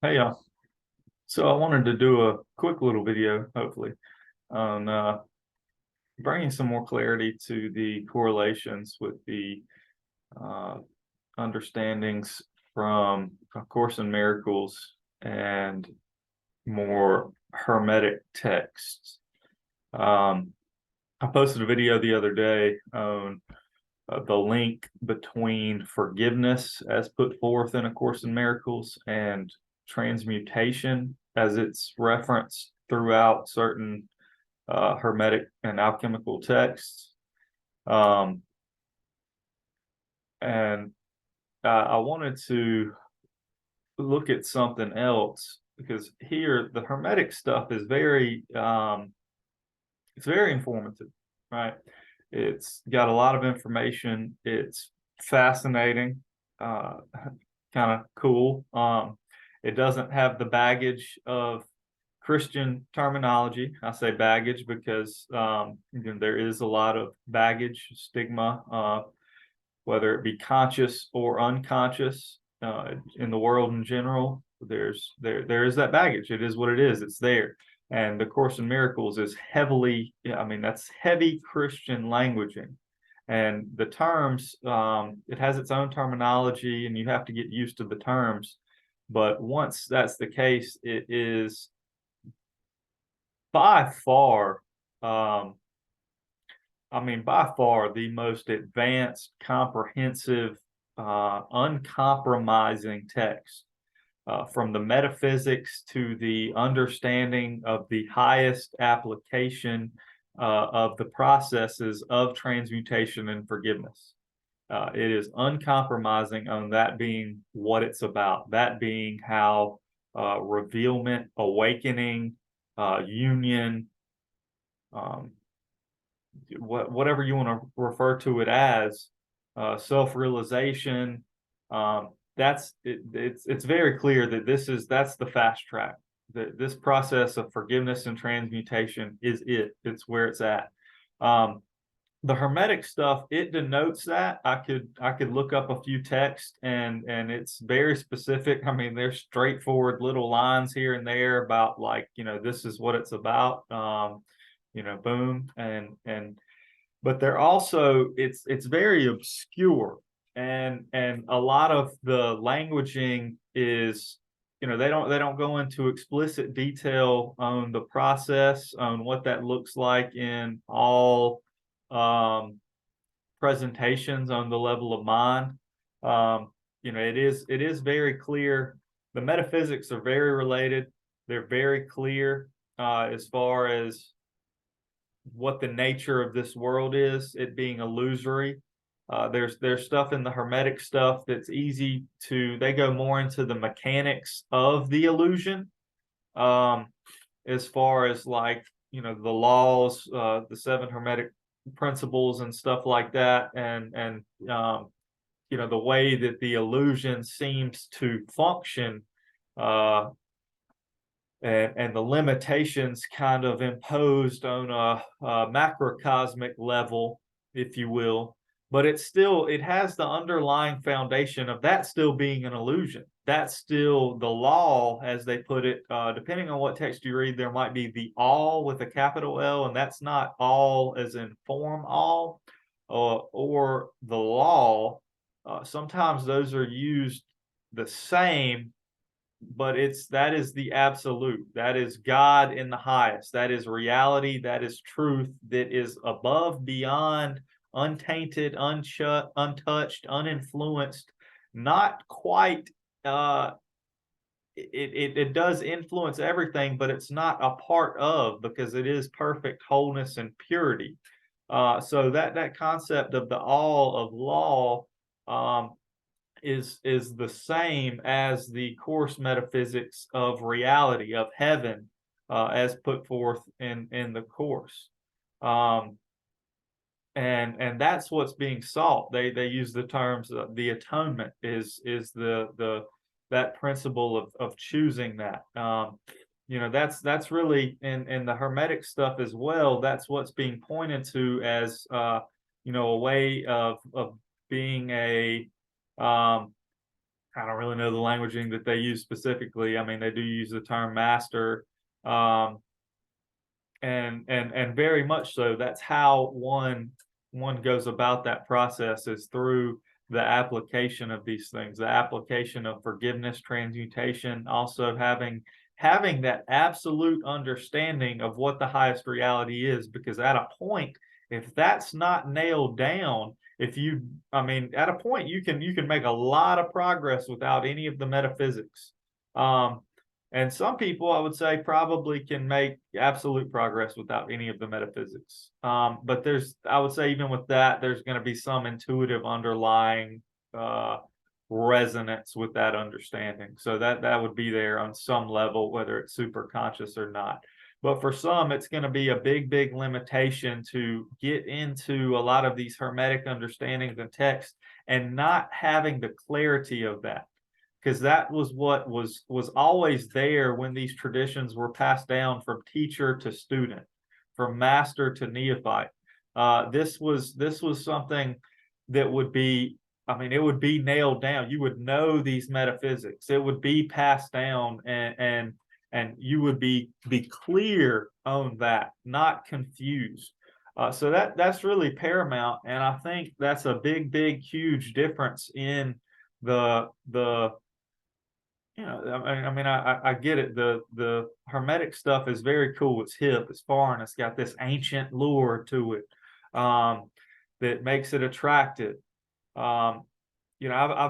Hey, so I wanted to do a quick little video, hopefully, on bringing some more clarity to the correlations with the uh, understandings from A Course in Miracles and more Hermetic texts. I posted a video the other day on the link between forgiveness as put forth in A Course in Miracles and transmutation as it's referenced throughout certain Hermetic and alchemical texts. Um, and I wanted to look at something else because here the Hermetic stuff is it's very informative, right? It's got a lot of information. It's fascinating, uh, kind of cool. It doesn't have the baggage of Christian terminology. I say baggage because there is a lot of baggage, stigma, whether it be conscious or unconscious in the world in general. There is that baggage. It is what it is. It's there. And the Course in Miracles is heavily, I mean, that's heavy Christian languaging. And the terms, it has its own terminology, and you have to get used to the terms. But once that's the case, it is by far, by far the most advanced, comprehensive, uncompromising text. From the metaphysics to the understanding of the highest application of the processes of transmutation and forgiveness. It is uncompromising on that being what it's about, that being how revealment, awakening, union, um, whatever you want to refer to it as, self-realization. It's very clear that that's the fast track. That this process of forgiveness and transmutation is it. It's where it's at. The Hermetic stuff, it denotes that. I could look up a few texts and it's very specific. I mean, there's straightforward little lines here and there about like, this is what it's about. Boom. But they're also it's very obscure, and a lot of the languaging is, they don't go into explicit detail on the process, on what that looks like in all presentations on the level of mind. It is very clear. The metaphysics are very related. They're very clear as far as what the nature of this world is, it being illusory. There's stuff in the Hermetic stuff that's easy to, they go more into the mechanics of the illusion, as far as like, the laws, the seven Hermetic principles and stuff like that. And the way that the illusion seems to function, and the limitations kind of imposed on a macrocosmic level, if you will. But it has the underlying foundation of that still being an illusion. That's still the law, as they put it. Depending on what text you read, there might be the all with a capital L, and that's not all as in form all, or the law. Sometimes those are used the same, but that is the absolute. That is God in the highest. That is reality. That is truth. That is above, beyond, untainted, untouched, uninfluenced. Not quite. It does influence everything, but it's not a part of, because it is perfect wholeness and purity. So that concept of the all of law, is the same as the course metaphysics of reality, of heaven, as put forth in the course. And that's what's being sought. They use the terms, the atonement is that principle of choosing that. That's really in the Hermetic stuff as well. That's what's being pointed to as a way of being a I don't really know the languaging that they use specifically. I mean, they do use the term master, and very much so. That's how one goes about that process, is through the application of these things, the application of forgiveness, transmutation, also having that absolute understanding of what the highest reality is. Because at a point, if that's not nailed down, I mean, at a point you can make a lot of progress without any of the metaphysics. And some people, I would say, probably can make absolute progress without any of the metaphysics. But I would say, even with that, there's going to be some intuitive underlying resonance with that understanding. So that would be there on some level, whether it's super conscious or not. But for some, it's going to be a big limitation to get into a lot of these Hermetic understandings and texts and not having the clarity of that. Because that was what was always there when these traditions were passed down from teacher to student, from master to neophyte. This was something that would be, I mean, it would be nailed down. You would know these metaphysics. It would be passed down, and you would be clear on that, not confused. So that's really paramount, and I think that's a big huge difference in the I mean, I get it. The Hermetic stuff is very cool. It's hip, it's foreign, it's got this ancient lure to it, that makes it attractive. I've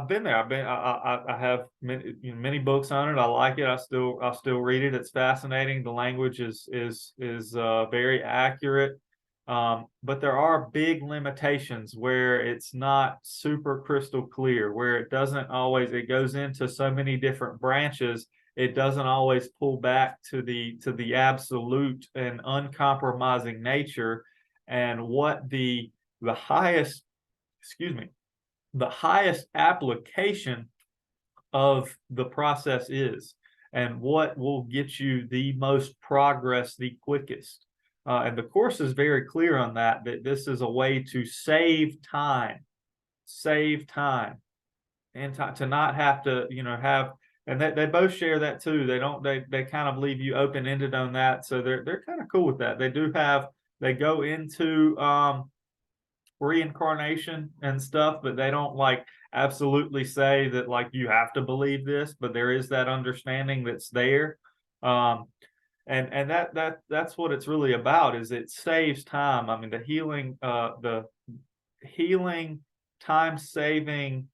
been there. I have many books on it. I like it. I still read it. It's fascinating. The language is very accurate. But there are big limitations where it's not super crystal clear, where it goes into so many different branches. It doesn't always pull back to the absolute and uncompromising nature, and what the highest, the highest application of the process is, and what will get you the most progress the quickest. And the Course is very clear on that this is a way to save time, and to not have to, have, and they both share that too. They kind of leave you open ended on that, so they're kind of cool with that. They go into reincarnation and stuff, but they don't like absolutely say that like you have to believe this, but there is that understanding that's there. And that's what it's really about, is it saves time. I mean, the healing time saving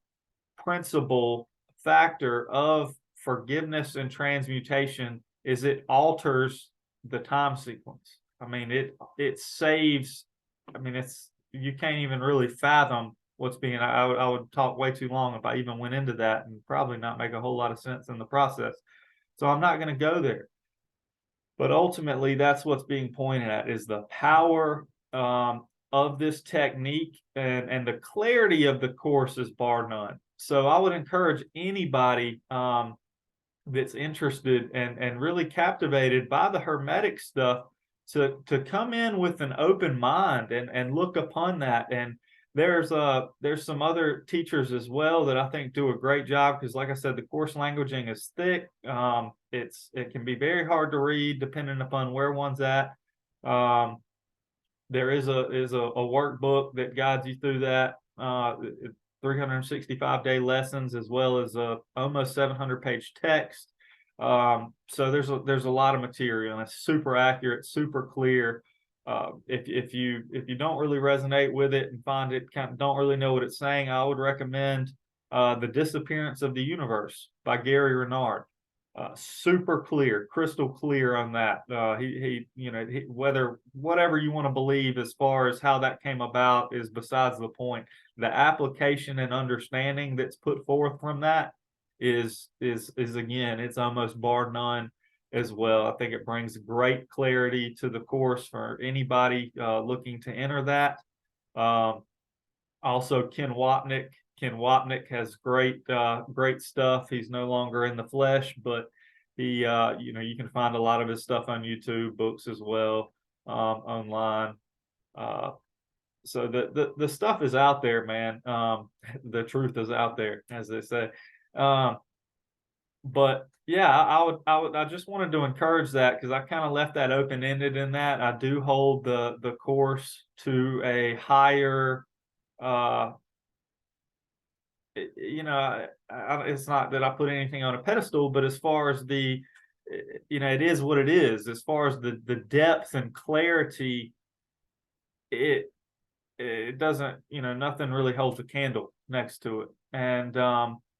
principle factor of forgiveness and transmutation is it alters the time sequence. I mean, it saves, I mean, you can't even really fathom what's being. I would talk way too long if I even went into that, and probably not make a whole lot of sense in the process. So I'm not going to go there. But ultimately, that's what's being pointed at, is the power of this technique, and the clarity of the Course is bar none. So I would encourage anybody that's interested and really captivated by the Hermetic stuff to come in with an open mind and look upon that. And there's some other teachers as well that I think do a great job, because like I said, the Course languaging is thick. It can be very hard to read depending upon where one's at. There is a workbook that guides you through that, 365-day lessons, as well as a almost 700-page text. So there's a lot of material, and it's super accurate, super clear. If you don't really resonate with it and find it don't really know what it's saying, I would recommend The Disappearance of the Universe by Gary Renard. Super clear, crystal clear on that. Whatever you want to believe as far as how that came about is besides the point. The application and understanding that's put forth from that is again, it's almost bar none as well. I think it brings great clarity to the Course for anybody looking to enter that. Also, Ken Wapnick has great stuff. He's no longer in the flesh, but he you can find a lot of his stuff on YouTube, books as well, online. So the stuff is out there, man. The truth is out there, as they say. But yeah, I just wanted to encourage that because I kind of left that open ended in that I do hold the course to a higher, uh, it's not that I put anything on a pedestal, but as far as it is what it is. As far as the depth and clarity, it it doesn't, nothing really holds a candle next to it. And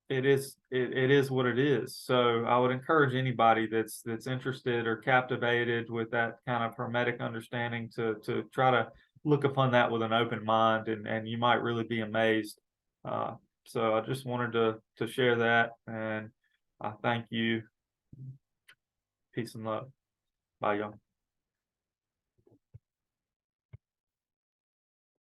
it is what it is. So I would encourage anybody that's interested or captivated with that kind of hermetic understanding to try to look upon that with an open mind, and you might really be amazed. Uh, so I just wanted to share that, and I thank you. Peace and love. Bye, y'all.